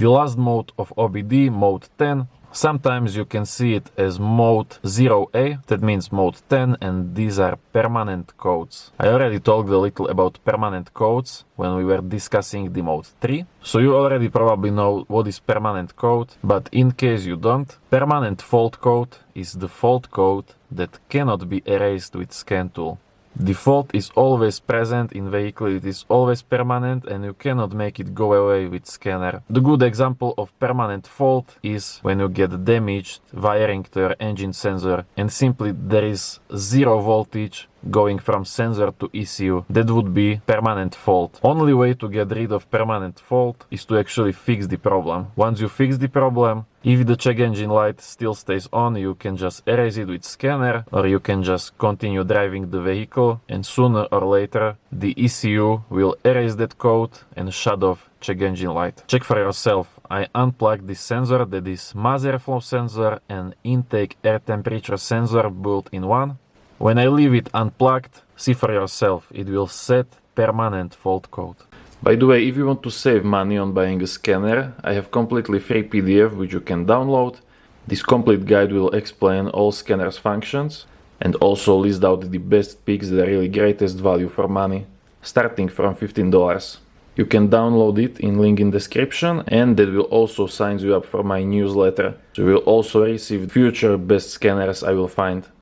The last mode of OBD, mode 10, sometimes you can see it as mode 0A, that means mode 10, and these are permanent codes. I already talked a little about permanent codes when we were discussing the mode 3, so you already probably know what is permanent code, but in case you don't, permanent fault code is the fault code that cannot be erased with scan tool. The fault is always present in vehicle, it is always permanent and you cannot make it go away with scanner. The good example of permanent fault is when you get damaged wiring to your engine sensor and simply there is zero voltage going from sensor to ECU. That would be permanent fault. Only way to get rid of permanent fault is to actually fix the problem. Once you fix the problem, if the check engine light still stays on, you can just erase it with scanner, or you can just continue driving the vehicle, and sooner or later the ECU will erase that code and shut off check engine light. Check for yourself. I unplugged this sensor, that is mass airflow sensor and intake air temperature sensor built in one. When I leave it unplugged, see for yourself, it will set permanent fault code. By the way, if you want to save money on buying a scanner, I have completely free PDF which you can download. This complete guide will explain all scanners functions and also list out the best picks that are really greatest value for money, starting from $15. You can download it in link in description, and that will also sign you up for my newsletter. So you will also receive future best scanners I will find.